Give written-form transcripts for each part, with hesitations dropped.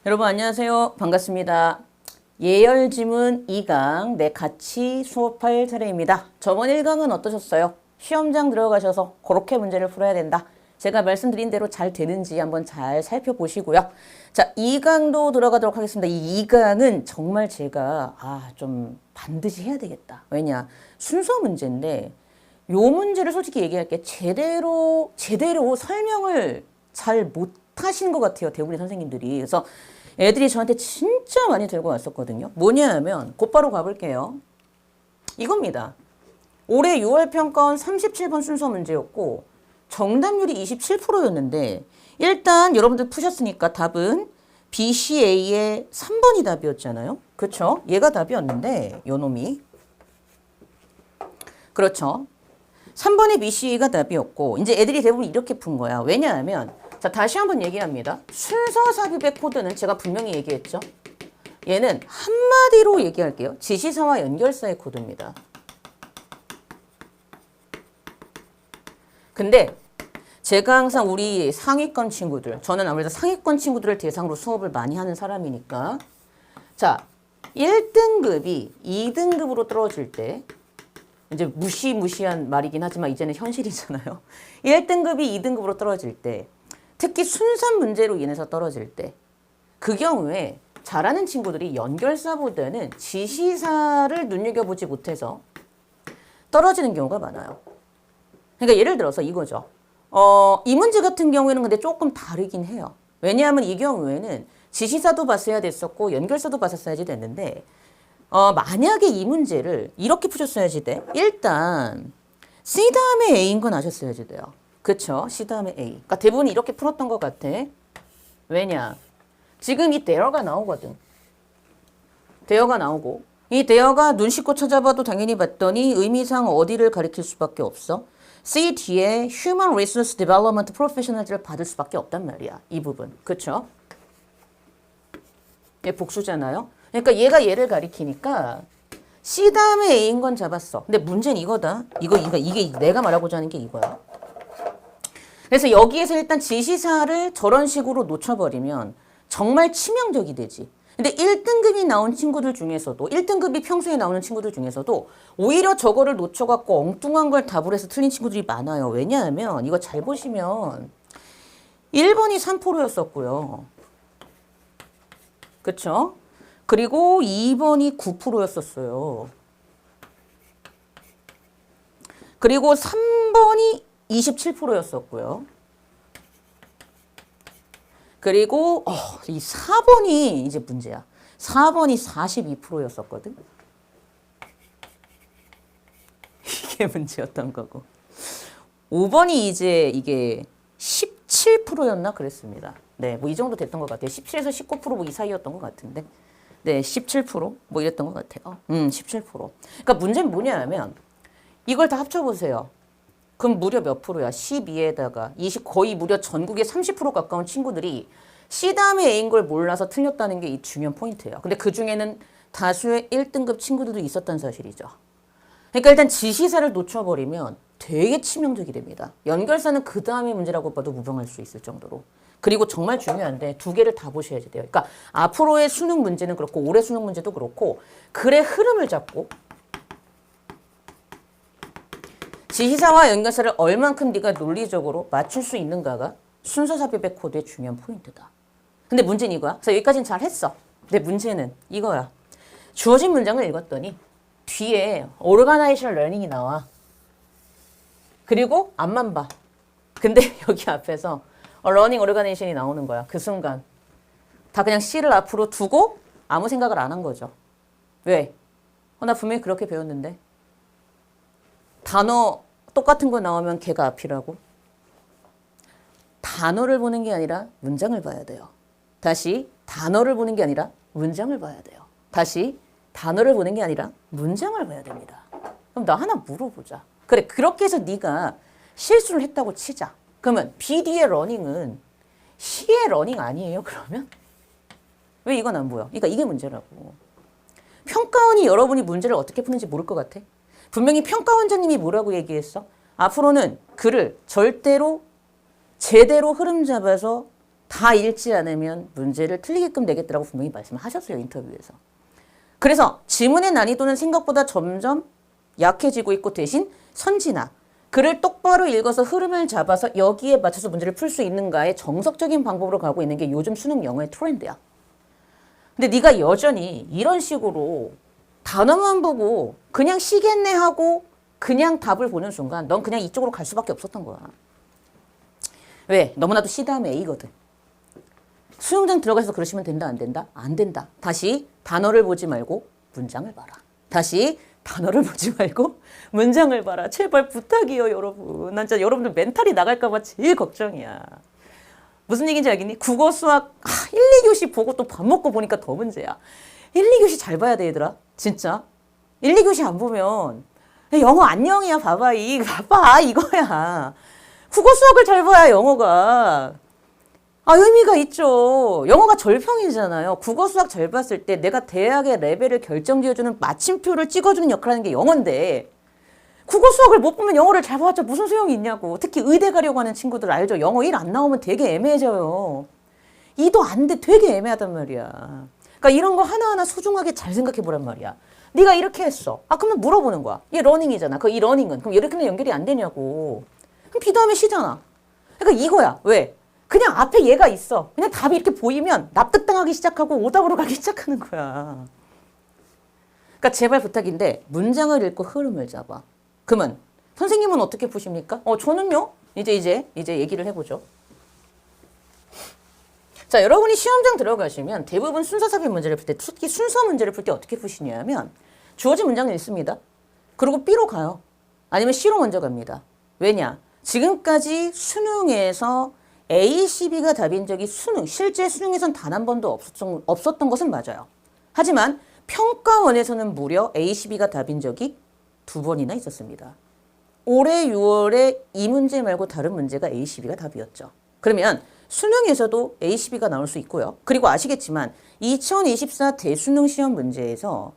여러분 안녕하세요. 반갑습니다. 예열지문 2강 내 같이 수업할 차례입니다. 저번 1강은 어떠셨어요? 시험장 들어가셔서 그렇게 문제를 풀어야 된다. 제가 말씀드린 대로 잘 되는지 한번 잘 살펴보시고요. 자, 2강도 들어가도록 하겠습니다. 이 2강은 정말 제가 좀 반드시 해야 되겠다. 왜냐? 순서 문제인데 요 문제를 솔직히 얘기할게 제대로 설명을 잘 못하시는 것 같아요. 대부분의 선생님들이. 그래서 애들이 저한테 진짜 많이 들고 왔었거든요. 뭐냐 하면 곧바로 가볼게요. 이겁니다. 올해 6월 평가원 37번 순서 문제였고 정답률이 27%였는데 일단 여러분들 푸셨으니까 답은 BCA의 3번이 답이었잖아요. 그렇죠? 얘가 답이었는데 요 놈이 그렇죠. 3번의 BCA가 답이었고 이제 애들이 대부분 이렇게 푼 거야. 왜냐하면 자 다시 한번 얘기합니다. 순서 삽입의 코드는 제가 분명히 얘기했죠. 얘는 한마디로 얘기할게요. 지시사와 연결사의 코드입니다. 근데 제가 항상 우리 상위권 친구들, 저는 아무래도 상위권 친구들을 대상으로 수업을 많이 하는 사람이니까 자 1등급이 2등급으로 떨어질 때 이제 무시무시한 말이긴 하지만 이제는 현실이잖아요. 1등급이 2등급으로 떨어질 때 특히 순산 문제로 인해서 떨어질 때 그 경우에 잘하는 친구들이 연결사보다는 지시사를 눈여겨보지 못해서 떨어지는 경우가 많아요. 그러니까 예를 들어서 이거죠. 이 문제 같은 경우에는 근데 조금 다르긴 해요. 왜냐하면 이 경우에는 지시사도 봤어야 됐었고 연결사도 봤었어야지 됐는데 만약에 이 문제를 이렇게 푸셨어야지 돼. 일단 C 다음에 A인 건 아셨어야지 돼요. 그쵸? C 다음에 A. 그러니까 대부분 이렇게 풀었던 것 같아. 왜냐? 지금 이 there가 나오거든. there가 나오고 이 there가 눈 씻고 찾아봐도 당연히 봤더니 의미상 어디를 가리킬 수밖에 없어. C 뒤에 Human Resource Development Professional을 받을 수밖에 없단 말이야. 이 부분. 그쵸? 얘 복수잖아요. 그러니까 얘가 얘를 가리키니까 C 다음에 A인 건 잡았어. 근데 문제는 이거다. 이게 내가 말하고자 하는 게 이거야. 그래서 여기에서 일단 지시사를 저런 식으로 놓쳐버리면 정말 치명적이 되지. 근데 1등급이 나온 친구들 중에서도 1등급이 평소에 나오는 친구들 중에서도 오히려 저거를 놓쳐갖고 엉뚱한 걸 답을 해서 틀린 친구들이 많아요. 왜냐하면 이거 잘 보시면 1번이 3%였었고요. 그쵸? 그리고 2번이 9%였었어요. 그리고 3번이 27%였었고요. 그리고 이 4번이 이제 문제야. 4번이 42%였었거든. 이게 문제였던 거고. 5번이 이제 이게 17%였나 그랬습니다. 네, 뭐 이 정도 됐던 것 같아요. 17에서 19% 뭐 이 사이였던 것 같은데. 네, 17%? 뭐 이랬던 것 같아요. 17%. 그러니까 문제는 뭐냐면 이걸 다 합쳐보세요. 그럼 무려 몇 프로야? 12에다가 20, 거의 무려 전국의 30% 가까운 친구들이 C 다음에 A인 걸 몰라서 틀렸다는 게 이 중요한 포인트예요. 근데 그 중에는 다수의 1등급 친구들도 있었다는 사실이죠. 그러니까 일단 지시사를 놓쳐버리면 되게 치명적이 됩니다. 연결사는 그 다음에 문제라고 봐도 무방할 수 있을 정도로. 그리고 정말 중요한데 두 개를 다 보셔야지 돼요. 그러니까 앞으로의 수능 문제는 그렇고 올해 수능 문제도 그렇고 글의 흐름을 잡고 지시사와 연결사를 얼만큼 네가 논리적으로 맞출 수 있는가가 순서 삽입의 코드의 중요한 포인트다. 근데 문제는 이거야. 그래서 여기까지는 잘 했어. 근데 문제는 이거야. 주어진 문장을 읽었더니 뒤에 Organizational Learning이 나와. 그리고 앞만 봐. 근데 여기 앞에서 Learning Organization이 나오는 거야. 그 순간. 다 그냥 C를 앞으로 두고 아무 생각을 안 한 거죠. 왜? 나 분명히 그렇게 배웠는데. 단어 똑같은 거 나오면 걔가 앞이라고. 단어를 보는 게 아니라 문장을 봐야 돼요. 다시 단어를 보는 게 아니라 문장을 봐야 돼요. 다시 단어를 보는 게 아니라 문장을 봐야 됩니다. 그럼 나 하나 물어보자. 그래 그렇게 해서 네가 실수를 했다고 치자. 그러면 BD의 러닝은 C의 러닝 아니에요? 그러면? 왜 이건 안 보여? 그러니까 이게 문제라고. 평가원이 여러분이 문제를 어떻게 푸는지 모를 것 같아? 분명히 평가원장님이 뭐라고 얘기했어? 앞으로는 글을 절대로 제대로 흐름 잡아서 다 읽지 않으면 문제를 틀리게끔 내겠더라고 분명히 말씀을 하셨어요. 인터뷰에서. 그래서 지문의 난이도는 생각보다 점점 약해지고 있고 대신 선진화. 글을 똑바로 읽어서 흐름을 잡아서 여기에 맞춰서 문제를 풀 수 있는가의 정석적인 방법으로 가고 있는 게 요즘 수능 영어의 트렌드야. 근데 네가 여전히 이런 식으로 단어만 보고 그냥 시겠네 하고 그냥 답을 보는 순간 넌 그냥 이쪽으로 갈 수밖에 없었던 거야. 왜? 너무나도 C 다음에 A거든. 수영장 들어가서 그러시면 된다, 안 된다? 안 된다. 다시 단어를 보지 말고 문장을 봐라. 다시 단어를 보지 말고 문장을 봐라. 제발 부탁이요, 여러분. 난 진짜 여러분들 멘탈이 나갈까 봐 제일 걱정이야. 무슨 얘기인지 알겠니? 국어, 수학 1, 2교시 보고 또 밥 먹고 보니까 더 문제야. 1, 2교시 잘 봐야 돼, 얘들아. 진짜. 1, 2교시 안 보면 영어 안녕이야. 봐봐. 이거야. 국어, 수학을 잘 봐야 영어가 의미가 있죠. 영어가 절평이잖아요. 국어, 수학 잘 봤을 때 내가 대학의 레벨을 결정지어주는 마침표를 찍어주는 역할을 하는 게 영어인데 국어, 수학을 못 보면 영어를 잘 봐봤자 무슨 소용이 있냐고. 특히 의대 가려고 하는 친구들 알죠? 영어 1 안 나오면 되게 애매해져요. 2도 안 돼. 되게 애매하단 말이야. 그러니까 이런 거 하나하나 소중하게 잘 생각해 보란 말이야. 네가 이렇게 했어. 그러면 물어보는 거야. 얘 러닝이잖아. 이 러닝은. 그럼 이렇게는 연결이 안 되냐고. 그럼 B 다음에 C잖아. 그러니까 이거야. 왜? 그냥 앞에 얘가 있어. 그냥 답이 이렇게 보이면 납득당하기 시작하고 오답으로 가기 시작하는 거야. 그러니까 제발 부탁인데 문장을 읽고 흐름을 잡아. 그러면 선생님은 어떻게 푸십니까? 저는요. 이제 얘기를 해보죠. 자, 여러분이 시험장 들어가시면 대부분 순서삽입 문제를 풀 때, 특히 순서 문제를 풀 때 어떻게 푸시냐면 주어진 문장을 읽습니다. 그리고 B로 가요. 아니면 C로 먼저 갑니다. 왜냐? 지금까지 수능에서 A, C, B가 답인 적이 실제 수능에선 단 한 번도 없었던 것은 맞아요. 하지만 평가원에서는 무려 A, C, B가 답인 적이 2번이나 있었습니다. 올해 6월에 이 문제 말고 다른 문제가 A, C, B가 답이었죠. 그러면 수능에서도 A, C, B가 나올 수 있고요. 그리고 아시겠지만 2024 대수능 시험 문제에서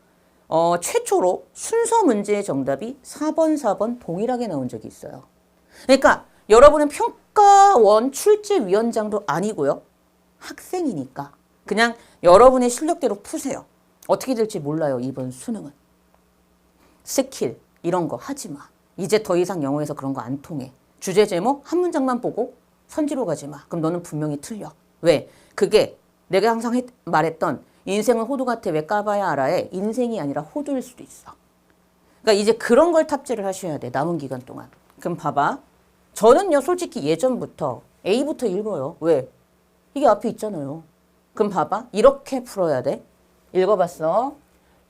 최초로 순서 문제의 정답이 4번 동일하게 나온 적이 있어요. 그러니까 여러분은 평가원 출제위원장도 아니고요. 학생이니까 그냥 여러분의 실력대로 푸세요. 어떻게 될지 몰라요. 이번 수능은. 스킬 이런 거 하지 마. 이제 더 이상 영어에서 그런 거 안 통해. 주제 제목 한 문장만 보고 선지로 가지 마. 그럼 너는 분명히 틀려. 왜? 그게 내가 항상 말했던 인생은 호두 같아 왜 까봐야 알아의 인생이 아니라 호두일 수도 있어. 그러니까 이제 그런 걸 탑재를 하셔야 돼. 남은 기간 동안. 그럼 봐봐. 저는요 솔직히 예전부터 A부터 읽어요. 왜? 이게 앞에 있잖아요. 그럼 봐봐. 이렇게 풀어야 돼. 읽어봤어.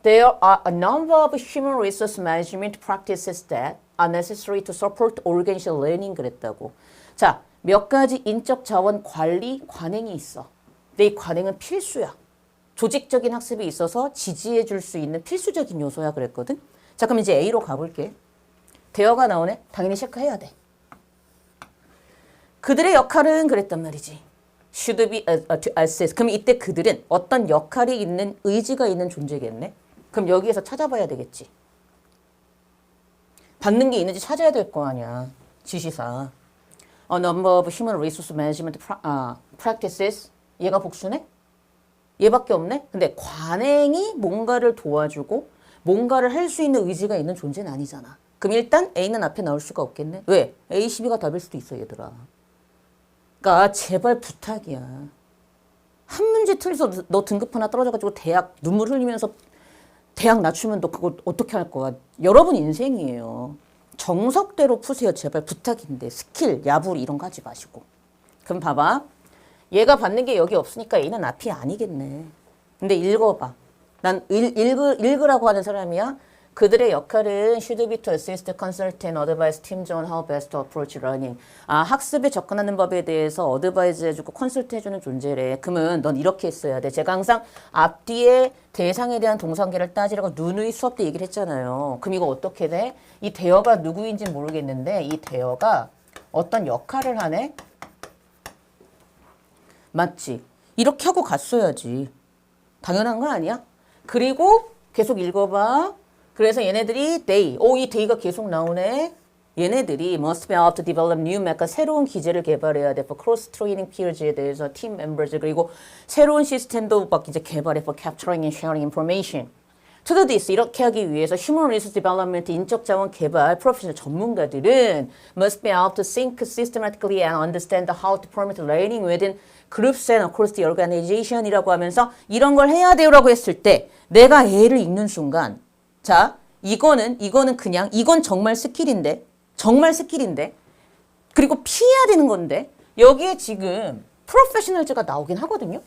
There are a number of human resource management practices that are necessary to support organizational learning 그랬다고. 자, 몇 가지 인적 자원 관리 관행이 있어. 근데 이 관행은 필수야. 조직적인 학습에 있어서 지지해 줄 수 있는 필수적인 요소야 그랬거든. 자, 그럼 이제 A로 가볼게. 대어가 나오네. 당연히 체크해야 돼. 그들의 역할은 그랬단 말이지. Should be assessed. 그럼 이때 그들은 어떤 역할이 있는 의지가 있는 존재겠네. 그럼 여기에서 찾아봐야 되겠지. 받는 게 있는지 찾아야 될 거 아니야. 지시사. A number of human resource management practices. 얘가 복수네? 얘밖에 없네? 근데 관행이 뭔가를 도와주고 뭔가를 할 수 있는 의지가 있는 존재는 아니잖아. 그럼 일단 A는 앞에 나올 수가 없겠네. 왜? A, C, B가 답일 수도 있어 얘들아. 그러니까 제발 부탁이야. 한 문제 틀려서 너 등급 하나 떨어져가지고 대학 눈물 흘리면서 대학 낮추면 너 그거 어떻게 할 거야. 여러분 인생이에요. 정석대로 푸세요. 제발 부탁인데. 스킬, 야불 이런 거 하지 마시고. 그럼 봐봐. 얘가 받는 게 여기 없으니까 A는 앞이 아니겠네. 근데 읽어봐. 난 읽으라고 하는 사람이야. 그들의 역할은 should be to assist, consult and advise teams on how best to approach learning. 학습에 접근하는 법에 대해서 어드바이즈 해주고 컨설트 해주는 존재래. 그러면 넌 이렇게 했어야 돼. 제가 항상 앞뒤에 대상에 대한 동사관계를 따지라고 누누이 수업 때 얘기를 했잖아요. 그럼 이거 어떻게 돼? 이 대어가 누구인지 모르겠는데 이 대어가 어떤 역할을 하네? 맞지? 이렇게 하고 갔어야지. 당연한 거 아니야? 그리고 계속 읽어봐. 그래서 얘네들이 they, 이 they가 계속 나오네. 얘네들이 must be able to develop new method, 새로운 기제를 개발해야 돼. for cross training peers에 대해서 team members 그리고 새로운 시스템도 막 이제 개발해 for capturing and sharing information. To do this, 이렇게 하기 위해서 human resource development, 인적 자원 개발, 프로페셔널 전문가들은 must be able to think systematically and understand how to promote learning within groups and across the organization이라고 하면서 이런 걸 해야 돼요라고 했을 때 내가 얘를 읽는 순간 자, 이거는 그냥 이건 정말 스킬인데 그리고 피해야 되는 건데 여기에 지금 프로페셔널즈가 나오긴 하거든요.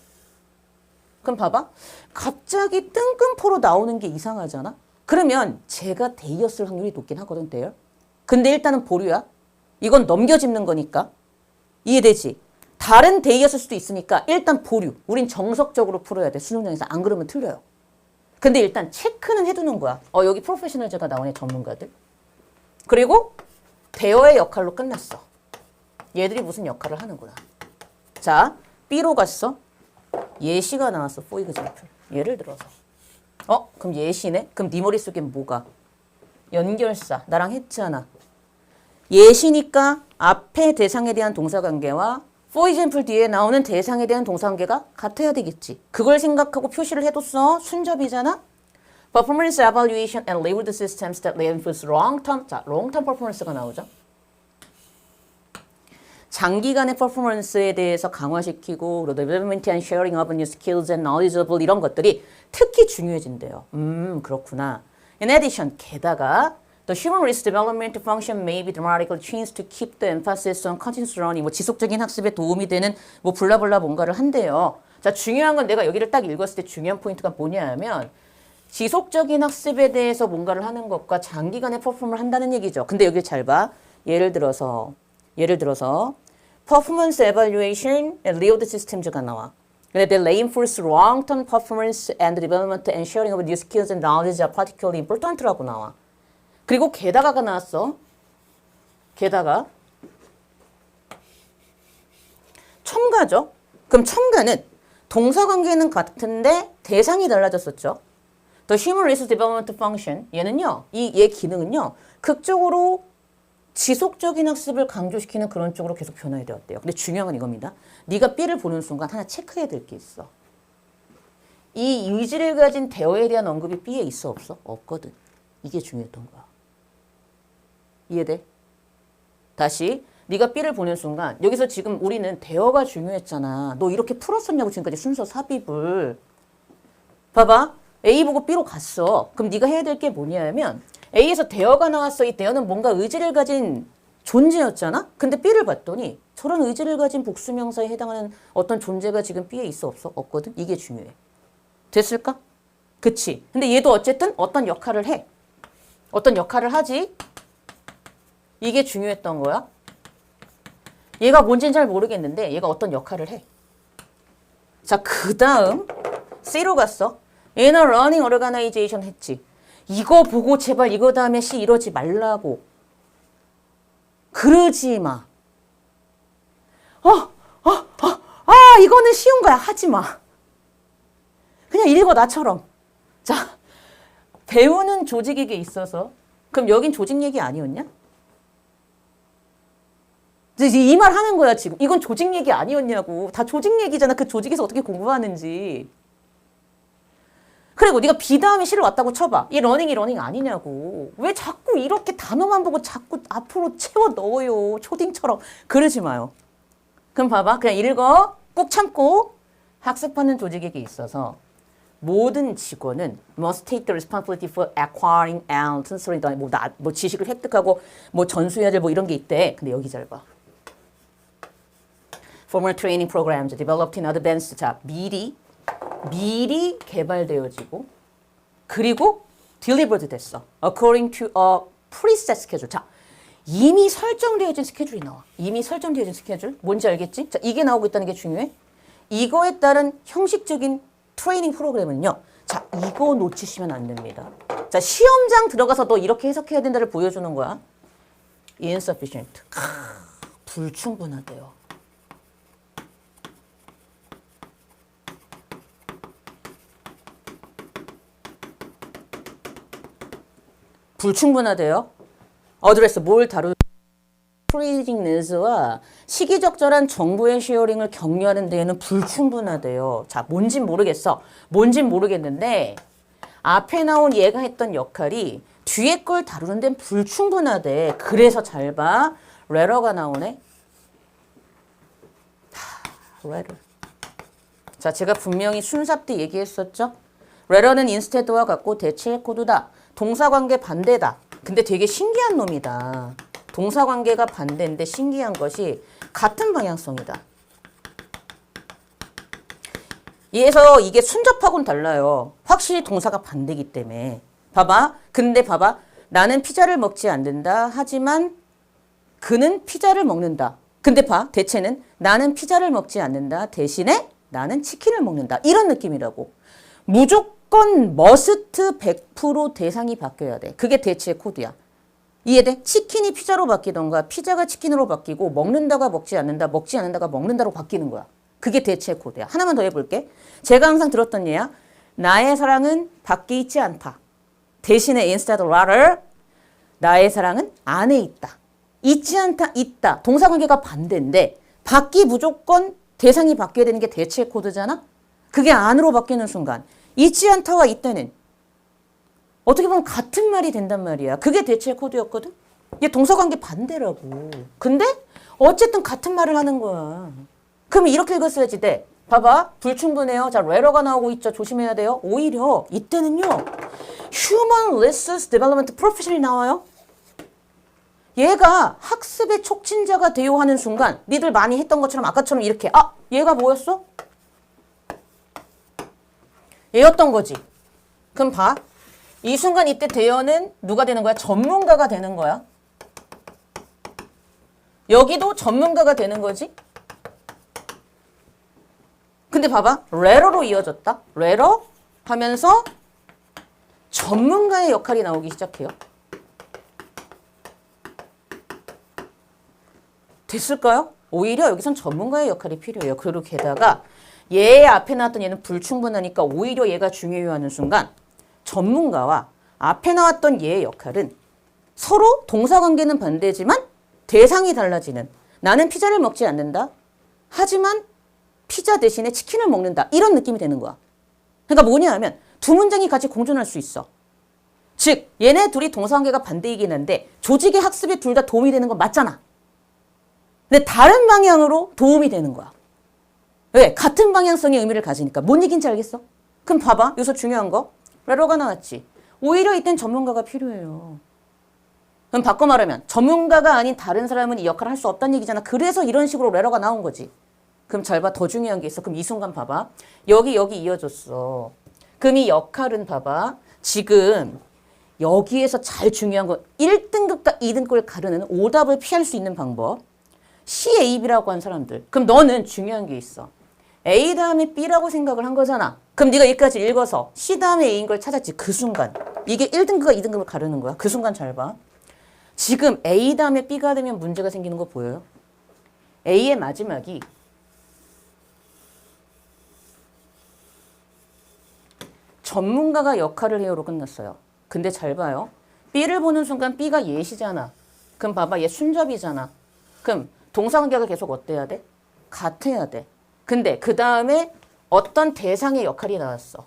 그럼 봐봐. 갑자기 뜬금포로 나오는 게 이상하잖아. 그러면 제가 대이였을 확률이 높긴 하거든. 대열. 근데 일단은 보류야. 이건 넘겨짚는 거니까. 이해되지? 다른 대이였을 수도 있으니까 일단 보류. 우린 정석적으로 풀어야 돼. 수능장에서. 안 그러면 틀려요. 근데 일단 체크는 해두는 거야. 여기 프로페셔널즈가 나오네. 전문가들. 그리고 대여의 역할로 끝났어. 얘들이 무슨 역할을 하는구나. 자, B로 갔어. 예시가 나왔어. for example. 예를 들어서. 그럼 예시네? 그럼 네 머릿속에 뭐가? 연결사. 나랑 했잖아. 예시니까 앞에 대상에 대한 동사관계와 for example 뒤에 나오는 대상에 대한 동사관계가 같아야 되겠지. 그걸 생각하고 표시를 해뒀어. 순접이잖아. Performance evaluation and reward systems that reinforce long-term. 자, long-term performance가 나오죠. 장기간의 퍼포먼스에 대해서 강화시키고 development and sharing of new skills and knowledge of 이런 것들이 특히 중요해진대요. 그렇구나. In addition, 게다가 the human resource development function may be dramatically changed to keep the emphasis on continuous learning. 뭐 지속적인 학습에 도움이 되는 뭐 블라블라 뭔가를 한대요. 자, 중요한 건 내가 여기를 딱 읽었을 때 중요한 포인트가 뭐냐면 지속적인 학습에 대해서 뭔가를 하는 것과 장기간의 퍼포먼을 한다는 얘기죠. 근데 여기 잘 봐. 예를 들어서 performance evaluation and reward systems가 나와. 근데 they reinforce long-term performance and development and sharing of new skills and knowledge are particularly important라고 나와. 그리고 게다가가 나왔어. 게다가 첨가죠. 그럼 첨가는 동사관계는 같은데 대상이 달라졌었죠. The human resource development function 얘는요. 얘 기능은요. 극적으로 지속적인 학습을 강조시키는 그런 쪽으로 계속 변화해 되었대요. 근데 중요한 건 이겁니다. 네가 B를 보는 순간 하나 체크해야 될 게 있어. 이 의지를 가진 대어에 대한 언급이 B에 있어 없어? 없거든. 이게 중요했던 거야. 이해돼? 다시 네가 B를 보는 순간 여기서 지금 우리는 대어가 중요했잖아. 너 이렇게 풀었었냐고 지금까지 순서 삽입을. 봐봐. A 보고 B로 갔어. 그럼 네가 해야 될 게 뭐냐면 A에서 대어가 나왔어. 이 대어는 뭔가 의지를 가진 존재였잖아. 근데 B를 봤더니 저런 의지를 가진 복수명사에 해당하는 어떤 존재가 지금 B에 있어 없어? 없거든. 이게 중요해. 됐을까? 그치. 근데 얘도 어쨌든 어떤 역할을 해. 어떤 역할을 하지. 이게 중요했던 거야. 얘가 뭔지는 잘 모르겠는데 얘가 어떤 역할을 해. 자, 그 다음 C로 갔어. In a learning organization 했지. 이거 보고 제발 이거 다음에 C 이러지 말라고. 그러지 마. 이거는 쉬운 거야. 하지 마. 그냥 읽어 나처럼. 자, 배우는 조직에게 있어서 그럼 여긴 조직 얘기 아니었냐? 이 말 하는 거야 지금. 이건 조직 얘기 아니었냐고. 다 조직 얘기잖아. 그 조직에서 어떻게 공부하는지. 그리고 네가 B 다음에 C를 왔다고 쳐봐. 이 러닝 아니냐고. 왜 자꾸 이렇게 단어만 보고 자꾸 앞으로 채워 넣어요. 초딩처럼. 그러지 마요. 그럼 봐봐. 그냥 읽어. 꾹 참고. 학습하는 조직에게 있어서 모든 직원은 must take the responsibility for acquiring and transferring 뭐 지식을 획득하고 뭐 전수해야 될 뭐 이런 게 있대. 근데 여기 잘 봐. Formal training programs developed in advance. 자, 미리 개발되어지고 그리고 delivered 됐어. According to a preset schedule. 자, 이미 설정되어진 스케줄이 나와. 이미 설정되어진 스케줄. 뭔지 알겠지? 자, 이게 나오고 있다는 게 중요해. 이거에 따른 형식적인 트레이닝 프로그램은요. 자, 이거 놓치시면 안 됩니다. 자, 시험장 들어가서 너 이렇게 해석해야 된다를 보여주는 거야. insufficient. 불충분하대요. 불충분하대요. 어드레스 뭘 다루 스트래티직 니즈와 시기적절한 정보의 쉐어링을 격려하는 데에는 불충분하대요. 자, 뭔진 모르겠어. 뭔진 모르겠는데 앞에 나온 얘가 했던 역할이 뒤에 걸 다루는 데는 불충분하대. 그래서 잘 봐. 레러가 나오네. 레러. 자, 제가 분명히 순삽 때 얘기했었죠. 레러는 인스테드와 같고 대체의 코드다. 동사관계 반대다. 근데 되게 신기한 놈이다. 동사관계가 반대인데 신기한 것이 같은 방향성이다. 이에서 이게 순접하고는 달라요. 확실히 동사가 반대이기 때문에. 봐봐. 근데 봐봐. 나는 피자를 먹지 않는다. 하지만 그는 피자를 먹는다. 근데 봐. 대체는 나는 피자를 먹지 않는다. 대신에 나는 치킨을 먹는다. 이런 느낌이라고. 무조건 머스트 100% 대상이 바뀌어야 돼. 그게 대체의 코드야. 이해돼? 치킨이 피자로 바뀌던가 피자가 치킨으로 바뀌고 먹는다가 먹지 않는다, 먹지 않는다가 먹는다로 바뀌는 거야. 그게 대체의 코드야. 하나만 더 해볼게. 제가 항상 들었던 예야. 나의 사랑은 밖에 있지 않다. 대신에 instead rather 나의 사랑은 안에 있다. 있지 않다, 있다. 동사관계가 반대인데 밖이 무조건 대상이 바뀌어야 되는 게 대체의 코드잖아. 그게 안으로 바뀌는 순간 있지 않다와 있다는 어떻게 보면 같은 말이 된단 말이야. 그게 대체의 코드였거든. 이게 동사관계 반대라고. 근데 어쨌든 같은 말을 하는 거야. 그럼 이렇게 읽었어야지 돼. 봐봐. 불충분해요. 자, 레러가 나오고 있죠. 조심해야 돼요. 오히려 이때는요. Human Resource Development Professional이 나와요. 얘가 학습의 촉진자가 되어 하는 순간 니들 많이 했던 것처럼 아까처럼 이렇게 얘가 뭐였어? 얘였던 거지. 그럼 봐. 이 순간 이때 대여는 누가 되는 거야? 전문가가 되는 거야. 여기도 전문가가 되는 거지. 근데 봐봐. 레러로 이어졌다. 레러 하면서 전문가의 역할이 나오기 시작해요. 됐을까요? 오히려 여기선 전문가의 역할이 필요해요. 그리고 게다가 얘 앞에 나왔던 얘는 불충분하니까 오히려 얘가 중요해요 하는 순간 전문가와 앞에 나왔던 얘의 역할은 서로 동사관계는 반대지만 대상이 달라지는 나는 피자를 먹지 않는다. 하지만 피자 대신에 치킨을 먹는다. 이런 느낌이 되는 거야. 그러니까 뭐냐 하면 두 문장이 같이 공존할 수 있어. 즉 얘네 둘이 동사관계가 반대이긴 한데 조직의 학습에 둘 다 도움이 되는 건 맞잖아. 근데 다른 방향으로 도움이 되는 거야. 왜? 같은 방향성의 의미를 가지니까. 뭔 얘기인지 알겠어? 그럼 봐봐. 여기서 중요한 거. 레러가 나왔지. 오히려 이땐 전문가가 필요해요. 그럼 바꿔 말하면 전문가가 아닌 다른 사람은 이 역할을 할 수 없다는 얘기잖아. 그래서 이런 식으로 레러가 나온 거지. 그럼 잘 봐. 더 중요한 게 있어. 그럼 이 순간 봐봐. 여기 이어졌어. 그럼 이 역할은 봐봐. 지금 여기에서 잘 중요한 거 1등급과 2등급을 가르는 오답을 피할 수 있는 방법. C, A, B라고 한 사람들. 그럼 너는 중요한 게 있어. A 다음에 B라고 생각을 한 거잖아. 그럼 네가 여기까지 읽어서 C 다음에 A인 걸 찾았지. 그 순간. 이게 1등급과 2등급을 가르는 거야. 그 순간 잘 봐. 지금 A 다음에 B가 되면 문제가 생기는 거 보여요? A의 마지막이 전문가가 역할을 해요로 끝났어요. 근데 잘 봐요. B를 보는 순간 B가 예시잖아. 그럼 봐봐. 얘 순접이잖아. 그럼 동사관계가 계속 어때야 돼? 같아야 돼. 근데 그 다음에 어떤 대상의 역할이 나왔어.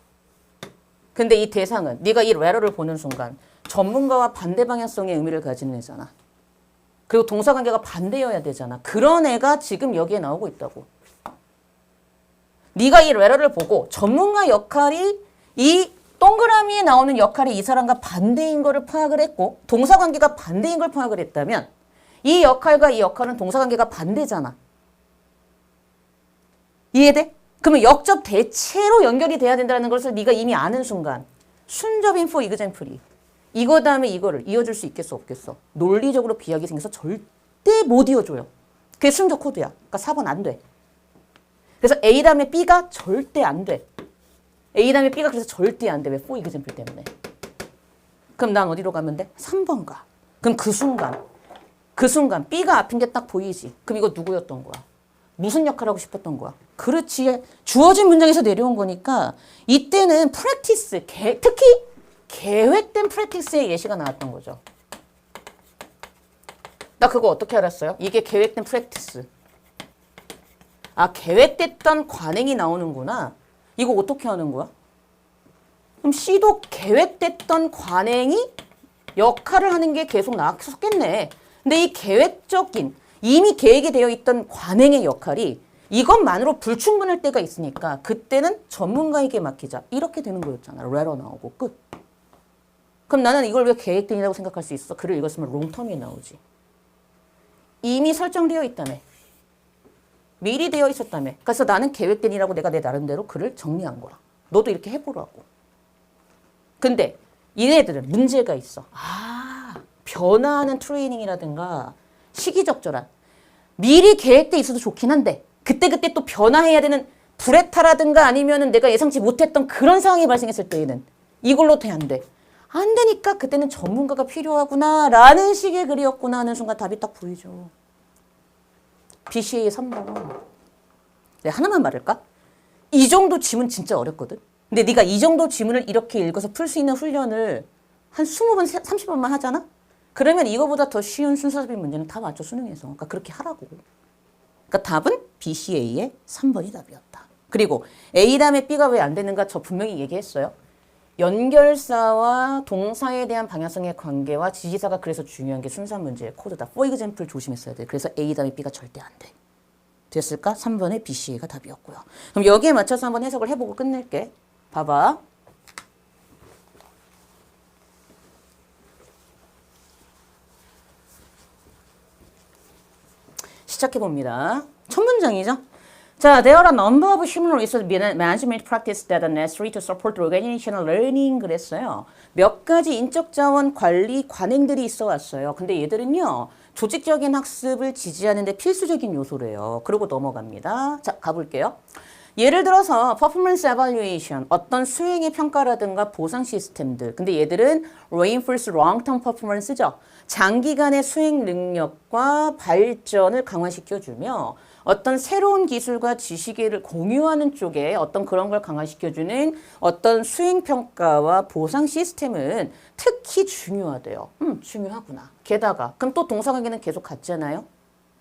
근데 이 대상은 네가 이 레러를 보는 순간 전문가와 반대 방향성의 의미를 가지는 애잖아. 그리고 동사관계가 반대여야 되잖아. 그런 애가 지금 여기에 나오고 있다고. 네가 이 레러를 보고 전문가 역할이 이 동그라미에 나오는 역할이 이 사람과 반대인 거를 파악을 했고 동사관계가 반대인 걸 파악을 했다면 이 역할과 이 역할은 동사관계가 반대잖아. 이해돼? 그러면 역접 대체로 연결이 돼야 된다는 것을 네가 이미 아는 순간 순접인 for example이 이거 다음에 이거를 이어줄 수 있겠어 없겠어? 논리적으로 비약이 생겨서 절대 못 이어줘요. 그게 순접 코드야. 그러니까 4번 안 돼. 그래서 A 다음에 B가 절대 안 돼. A 다음에 B가 그래서 절대 안 돼. 왜? for example 때문에. 그럼 난 어디로 가면 돼? 3번 가. 그럼 그 순간 B가 앞인 게 딱 보이지. 그럼 이거 누구였던 거야? 무슨 역할을 하고 싶었던 거야? 그렇지. 주어진 문장에서 내려온 거니까 이때는 프랙티스, 특히 계획된 프랙티스의 예시가 나왔던 거죠. 나 그거 어떻게 알았어요? 이게 계획된 프랙티스. 아, 계획됐던 관행이 나오는구나. 이거 어떻게 하는 거야? 그럼 C도 계획됐던 관행이 역할을 하는 게 계속 나왔겠네. 근데 이 계획적인, 이미 계획이 되어 있던 관행의 역할이 이것만으로 불충분할 때가 있으니까 그때는 전문가에게 맡기자. 이렇게 되는 거였잖아. 레러 나오고 끝. 그럼 나는 이걸 왜 계획된이라고 생각할 수 있어? 글을 읽었으면 롱텀이 나오지. 이미 설정되어 있다며. 미리 되어 있었다며. 그래서 나는 계획된이라고 내가 내 나름대로 글을 정리한 거야. 너도 이렇게 해보라고. 근데 얘네들은 문제가 있어. 아, 변화하는 트레이닝이라든가 시기적절한. 미리 계획돼 있어도 좋긴 한데 그때그때 또 변화해야 되는 불에타라든가 아니면은 내가 예상치 못했던 그런 상황이 발생했을 때에는 이걸로 돼 안 돼. 안 되니까 그때는 전문가가 필요하구나 라는 식의 글이었구나 하는 순간 답이 딱 보이죠. BCA 3번. 내가 하나만 말할까? 이 정도 지문 진짜 어렵거든. 근데 네가 이 정도 지문을 이렇게 읽어서 풀 수 있는 훈련을 한 20번, 30번만 하잖아? 그러면 이거보다 더 쉬운 순서잡이 문제는 다 맞춰 수능에서. 그러니까 그렇게 하라고. 그러니까 답은 BCA의 3번이 답이었다. 그리고 A 다음에 B가 왜 안 되는가 저 분명히 얘기했어요. 연결사와 동사에 대한 방향성의 관계와 지시사가 그래서 중요한 게 순수한 문제의 코드다. For example 조심했어야 돼. 그래서 A 다음에 B가 절대 안 돼. 됐을까? 3번의 BCA가 답이었고요. 그럼 여기에 맞춰서 한번 해석을 해보고 끝낼게. 봐봐. 시작해봅니다. 첫 문장이죠. 자, there are a number of human resource management practices that are necessary to support organizational learning 그랬어요. 몇 가지 인적 자원 관리 관행들이 있어 왔어요. 근데 얘들은요. 조직적인 학습을 지지하는 데 필수적인 요소래요. 그러고 넘어갑니다. 자, 가볼게요. 예를 들어서 performance evaluation, 어떤 수행의 평가라든가 보상 시스템들. 근데 얘들은 reinforce long-term performance죠. 장기간의 수행 능력과 발전을 강화시켜주며 어떤 새로운 기술과 지식을 공유하는 쪽에 어떤 그런 걸 강화시켜주는 어떤 수행평가와 보상 시스템은 특히 중요하대요. 중요하구나. 게다가 그럼 또 동사관계는 계속 같잖아요.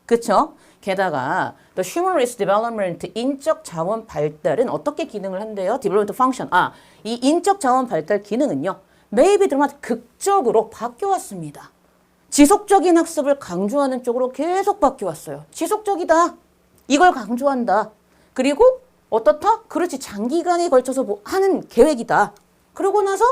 그쵸? 게다가 the human resource development, 인적 자원 발달은 어떻게 기능을 한대요? development function. 아, 이 인적 자원 발달 기능은요. maybe 드라마 극적으로 바뀌어왔습니다. 지속적인 학습을 강조하는 쪽으로 계속 바뀌어왔어요. 지속적이다. 이걸 강조한다. 그리고 어떻다? 그렇지. 장기간에 걸쳐서 뭐 하는 계획이다. 그러고 나서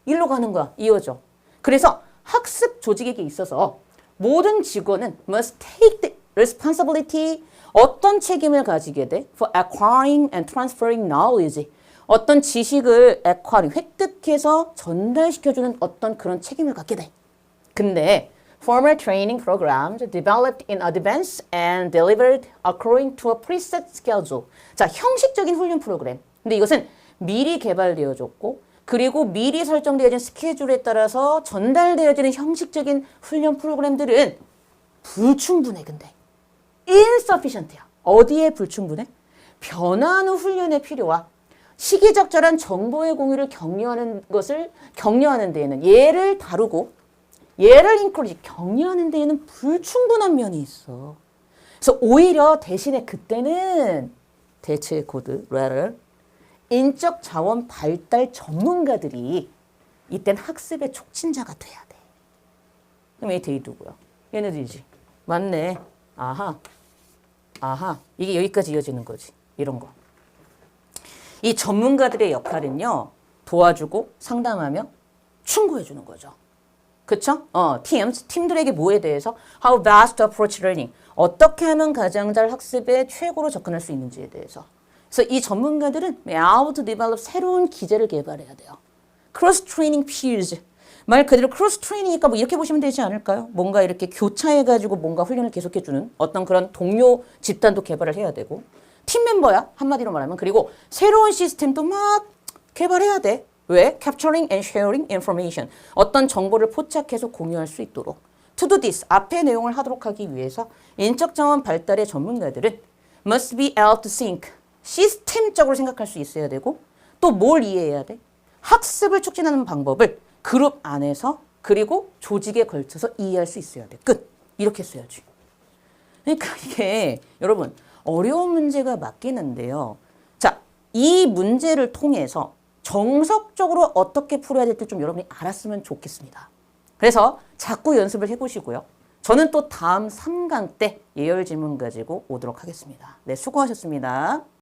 일로 가는 거야. 이어져. 그래서 학습 조직에게 있어서 모든 직원은 must take the responsibility, 어떤 책임을 가지게 돼? For acquiring and transferring knowledge. 어떤 지식을 acquiring, 획득해서 전달시켜주는 어떤 그런 책임을 갖게 돼. 근데 formal training programs developed in advance and delivered according to a preset schedule. 자, 형식적인 훈련 프로그램. 근데 이것은 미리 개발되어졌고 그리고 미리 설정되어진 스케줄에 따라서 전달되어지는 형식적인 훈련 프로그램들은 불충분해. 근데 insufficient야. 어디에 불충분해? 변화하는 훈련의 필요와 시기적절한 정보의 공유를 격려하는 데에는 얘를 다루고 얘를 인크로지 격려하는 데에는 불충분한 면이 있어. 그래서 오히려 대신에 그때는 대체 코드, rather, 인적 자원 발달 전문가들이 이땐 학습의 촉진자가 돼야 돼. 그럼 얘 데이 누구야? 얘네들이지. 맞네. 아하. 아하. 이게 여기까지 이어지는 거지. 이런 거. 이 전문가들의 역할은요. 도와주고 상담하며 충고해주는 거죠. 그쵸? 팀들에게 뭐에 대해서 how best to approach learning. 어떻게 하면 가장 잘 학습에 최고로 접근할 수 있는지에 대해서. 그래서 이 전문가들은 how to develop 새로운 기제를 개발해야 돼요. cross training peers. 말 그대로 크로스 트레이닝이니까 뭐 이렇게 보시면 되지 않을까요? 뭔가 이렇게 교차해가지고 뭔가 훈련을 계속해주는 어떤 그런 동료 집단도 개발을 해야 되고 팀 멤버야 한마디로 말하면. 그리고 새로운 시스템도 막 개발해야 돼. 왜? Capturing and sharing information. 어떤 정보를 포착해서 공유할 수 있도록. To do this, 앞의 내용을 하도록 하기 위해서 인적 자원 발달의 전문가들은 must be able to think, 시스템적으로 생각할 수 있어야 되고 또 뭘 이해해야 돼? 학습을 촉진하는 방법을 그룹 안에서 그리고 조직에 걸쳐서 이해할 수 있어야 돼. 끝. 이렇게 써야지. 그러니까 이게 여러분 어려운 문제가 맞긴 한데요. 자, 이 문제를 통해서 정석적으로 어떻게 풀어야 될지 좀 여러분이 알았으면 좋겠습니다. 그래서 자꾸 연습을 해보시고요. 저는 또 다음 3강 때 예열 질문 가지고 오도록 하겠습니다. 네, 수고하셨습니다.